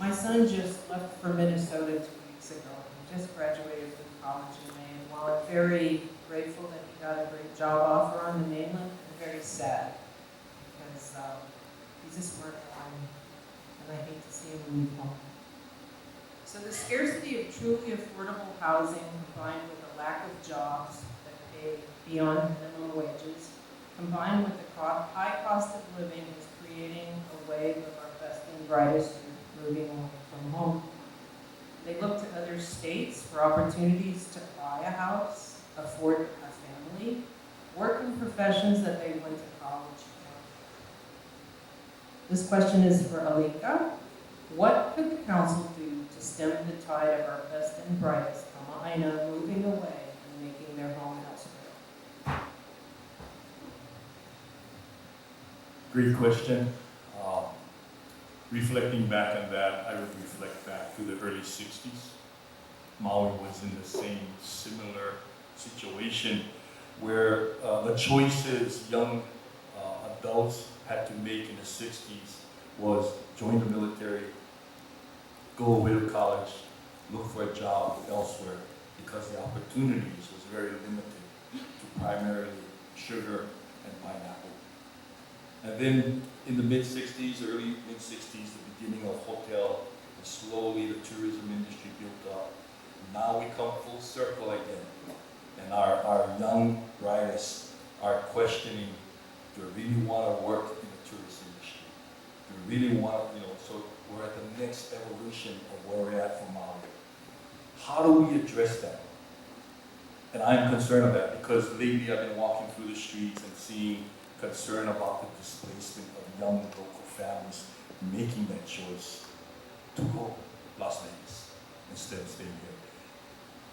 My son just left for Minnesota 2 weeks ago. He just graduated from college in May. And while I'm very grateful that he got a great job offer on the mainland, I'm very sad because he's a smart guy, and I hate to see him leave home. So the scarcity of truly affordable housing combined with a lack of jobs that pay beyond minimum wages, combined with the high cost of living, is creating a wave of our best and brightest moving away from home. They look to other states for opportunities to buy a house, afford a family, work in professions that they went to college for. This question is for Alika. What could the council do to stem the tide of our best and brightest Hawaiian moving away and making their home elsewhere? Great question. Reflecting back on that, I would reflect back to the early 60s. Maui was in the same similar situation where the choices young adults had to make in the 60s was join the military, go away to college, look for a job elsewhere, because the opportunities was very limited to primarily sugar and pineapple. And then in the mid-60s, early mid-60s, the beginning of hotel, and slowly the tourism industry built up. Now we come full circle again. And our young writers are questioning, do I really want to work in the tourist industry? Do I really want, so we're at the next evolution of where we're at for Maui. How do we address that? And I'm concerned of that because lately I've been walking through the streets and seeing concern about the displacement of young local families making that choice to go to Las Vegas instead of staying here.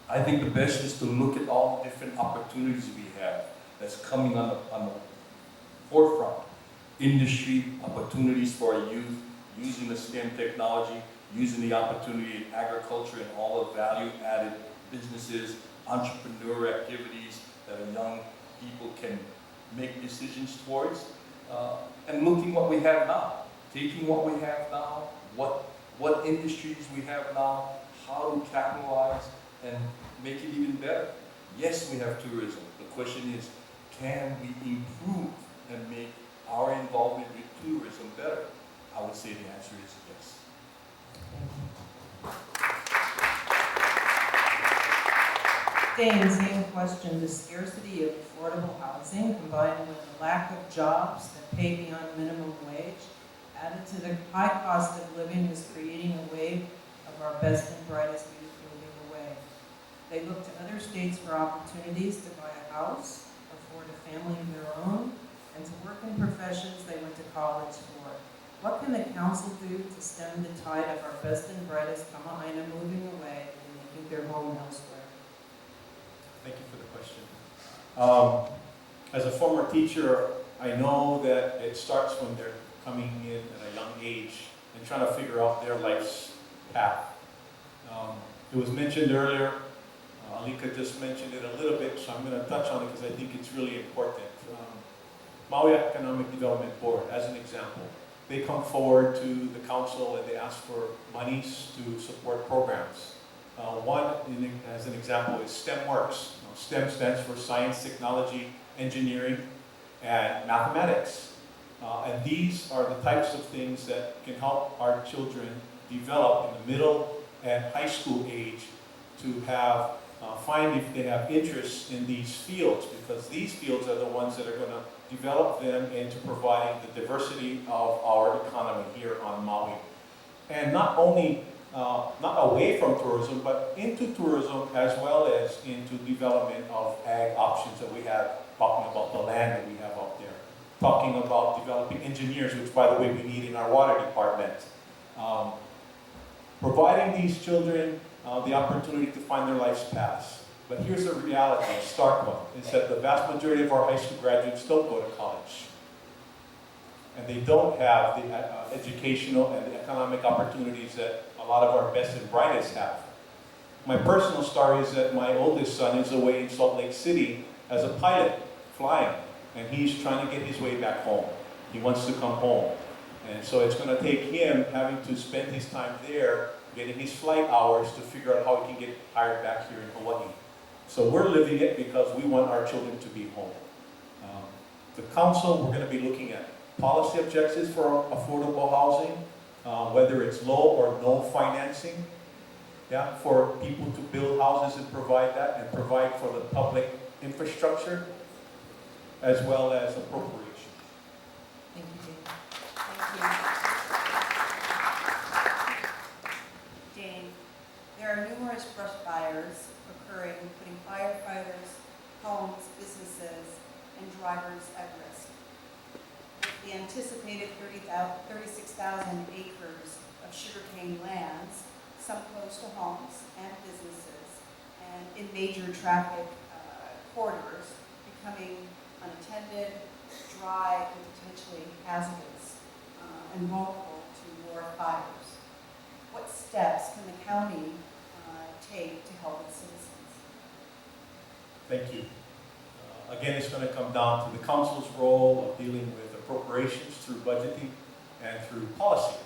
I think the best is to look at all the different opportunities we have that's coming on the forefront. Industry, opportunities for our youth, using the STEM technology, using the opportunity in agriculture and all the value-added businesses, entrepreneur activities that young people can make decisions towards, and looking what we have now, taking what we have now, what industries we have now, how to capitalize and make it even better. Yes, we have tourism. The question is, can we improve and make our involvement with tourism better? I would say the answer is yes. Staying same question, the scarcity of affordable housing combined with the lack of jobs that pay beyond minimum wage, added to the high cost of living, is creating a wave of our best and brightest youth moving away. They look to other states for opportunities to buy a house, afford a family of their own, and to work in professions they went to college for. What can the council do to stem the tide of our best and brightest Kama'aina moving away and making their home elsewhere? Thank you for the question. As a former teacher, I know that it starts when they're coming in at a young age and trying to figure out their life's path. It was mentioned earlier, Alika just mentioned it a little bit, so I'm going to touch on it because I think it's really important. Maui Economic Development Board, as an example, they come forward to the council and they ask for monies to support programs. One, as an example, is STEM Works. STEM stands for Science, Technology, Engineering, and Mathematics. And these are the types of things that can help our children develop in the middle and high school age to have, find if they have interest in these fields, because these fields are the ones that are going to develop them into providing the diversity of our economy here on Maui. And not only not away from tourism, but into tourism as well as into development of ag options that we have, talking about the land that we have out there, talking about developing engineers, which by the way we need in our water department. Providing these children the opportunity to find their life's paths. But here's the reality, a stark one, is that the vast majority of our high school graduates don't go to college. And they don't have the educational and the economic opportunities that a lot of our best and brightest have. My personal story is that my oldest son is away in Salt Lake City as a pilot, flying, and he's trying to get his way back home. He wants to come home. And so it's going to take him having to spend his time there, getting his flight hours to figure out how he can get hired back here in Hawaii. So we're living it because we want our children to be home. The council, we're going to be looking at policy objectives for affordable housing, whether it's low or no financing, yeah, for people to build houses and provide that, and provide for the public infrastructure, as well as appropriations. Thank you, Dave. Thank you. Dave, there are numerous brush fires occurring, putting firefighters, homes, businesses, and drivers at risk. With the anticipated 36,000 acres of sugarcane lands, some close to homes and businesses, and in major traffic corridors, becoming unattended, dry, and potentially hazardous, and vulnerable to more fires. What steps can the county take to help its citizens? Thank you. Again, it's going to come down to the council's role of dealing with appropriations through budgeting and through policy.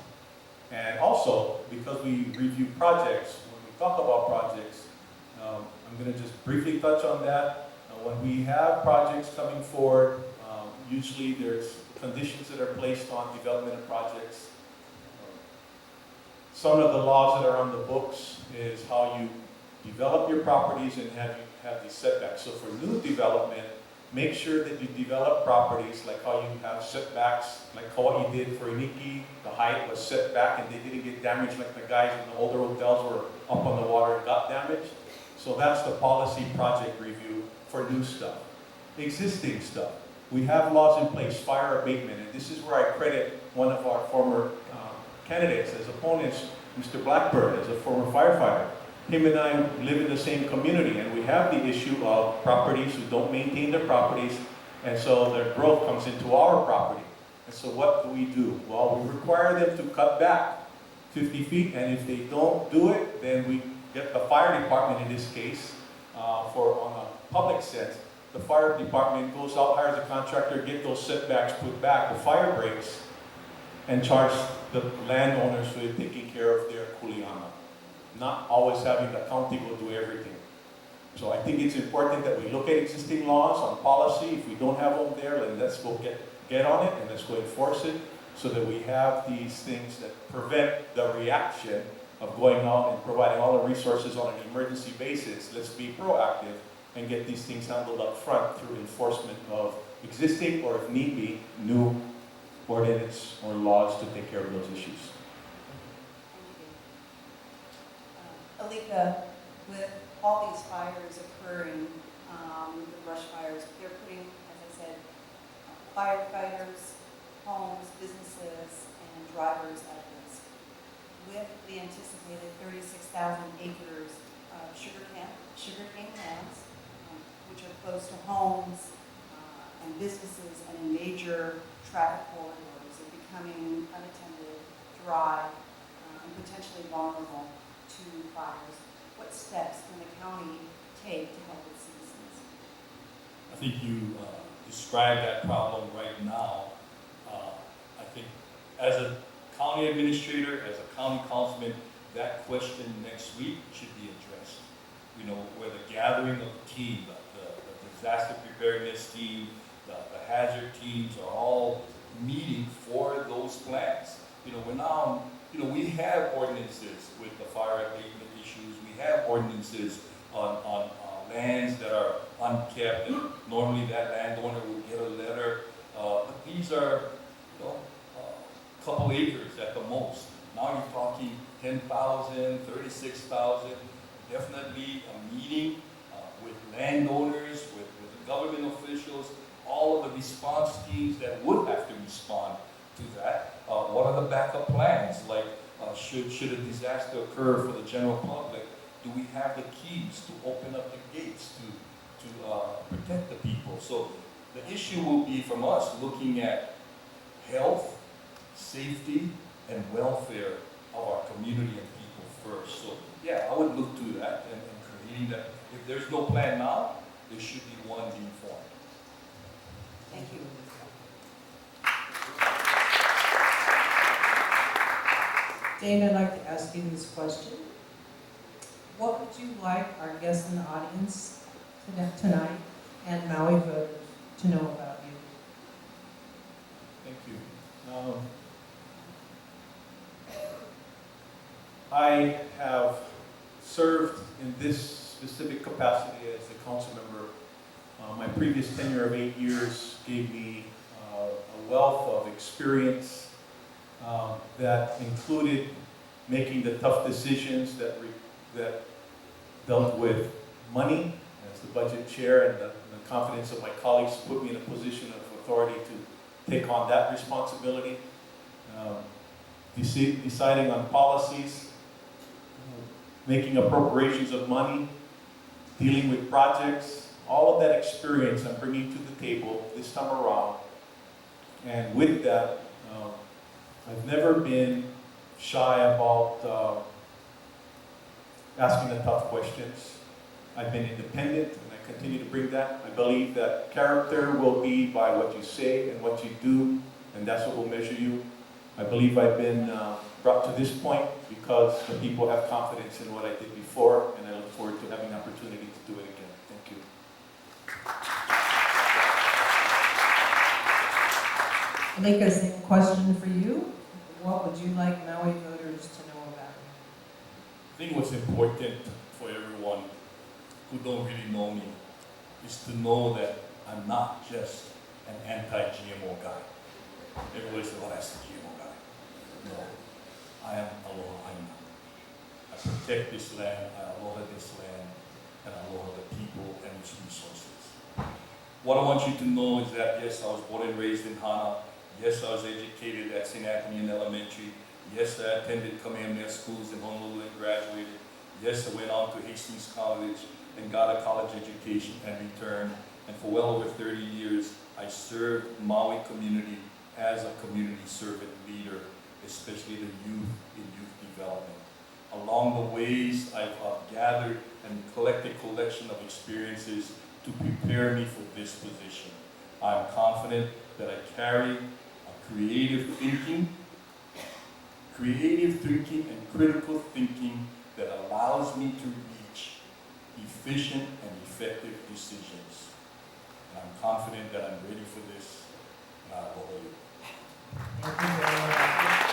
And also, because we review projects, when we talk about projects, I'm going to just briefly touch on that. When we have projects coming forward, usually there's conditions that are placed on development of projects. Some of the laws that are on the books is how you develop your properties and have these setbacks. So for new development, make sure that you develop properties like how you have setbacks, like Hawaii did for Iniki. The height was set back and they didn't get damaged like the guys in the older hotels were up on the water and got damaged. So that's the policy project review for new stuff. Existing stuff. We have laws in place, fire abatement, and this is where I credit one of our former candidates as opponents, Mr. Blackbird, as a former firefighter. Him and I live in the same community, and we have the issue of properties who don't maintain their properties, and so their growth comes into our property. And so what do? Well, we require them to cut back 50 feet, and if they don't do it, then we get the fire department in this case, on a public sense, the fire department goes out, hires a contractor, get those setbacks put back, the fire breaks, and charge the landowners with taking care of their kuleana. Not always having the county go do everything. So I think it's important that we look at existing laws on policy. If we don't have them there, then let's go get on it and let's go enforce it so that we have these things that prevent the reaction of going out and providing all the resources on an emergency basis. Let's be proactive and get these things handled up front through enforcement of existing, or if need be, new ordinance or laws to take care of those issues. Alika, with all these fires occurring, the brush fires, they're putting, as I said, firefighters, homes, businesses, and drivers at risk. With the anticipated 36,000 acres of sugarcane lands, which are close to homes and businesses and in major traffic corridors, and becoming unattended, dry, and potentially vulnerable to fires. What steps can the county take to help its citizens? I think you described that problem right now. I think as a county administrator, as a county councilman, that question next week should be addressed. You know, where the gathering of the team, the disaster preparedness team, the hazard teams are all meeting for those plans. You know, we're now, we have ordinances with the fire abatement issues. We have ordinances on lands that are unkept, and normally that landowner will get a letter. But these are, a couple acres at the most. Now you're talking 10,000, 36,000. Definitely a meeting with landowners, with the government officials, all of the response teams that would have to respond to that. What are the backup plans? Like, should a disaster occur for the general public, do we have the keys to open up the gates to protect the people? So the issue will be from us looking at health, safety, and welfare of our community and people first. So yeah, I would look to that and creating that. If there's no plan now, there should be one being formed. Thank you. Dane, I'd like to ask you this question. What would you like our guests in the audience tonight and Maui voters to know about you? Thank you. I have served in this specific capacity as a council member. My previous tenure of 8 years gave me a wealth of experience that included making the tough decisions that dealt with money as the budget chair, and the confidence of my colleagues put me in a position of authority to take on that responsibility. Deciding on policies, making appropriations of money, dealing with projects, all of that experience I'm bringing to the table this time around. And with that, I've never been shy about asking the tough questions. I've been independent, and I continue to bring that. I believe that character will be by what you say and what you do, and that's what will measure you. I believe I've been brought to this point because the people have confidence in what I did before, and I look forward to having an opportunity to do it again. Thank you. Alika, same question for you. What would you like Maui voters to know about you? I think what's important for everyone who don't really know me is to know that I'm not just an anti-GMO guy. Everybody says, well, that's the GMO guy. No, I am aloha. I protect this land, I aloha this land, and I aloha the people and its resources. What I want you to know is that, yes, I was born and raised in Hana. Yes, I was educated at St. Anthony Elementary. Yes, I attended Kamehameha schools in Honolulu and graduated. Yes, I went on to Hastings College and got a college education and returned. And for well over 30 years, I served Maui community as a community servant leader, especially the youth in youth development. Along the ways, I've gathered and collected a collection of experiences to prepare me for this position. I'm confident that I carry a creative thinking and critical thinking that allows me to reach efficient and effective decisions. And I'm confident that I'm ready for this, and I will. Thank you very much.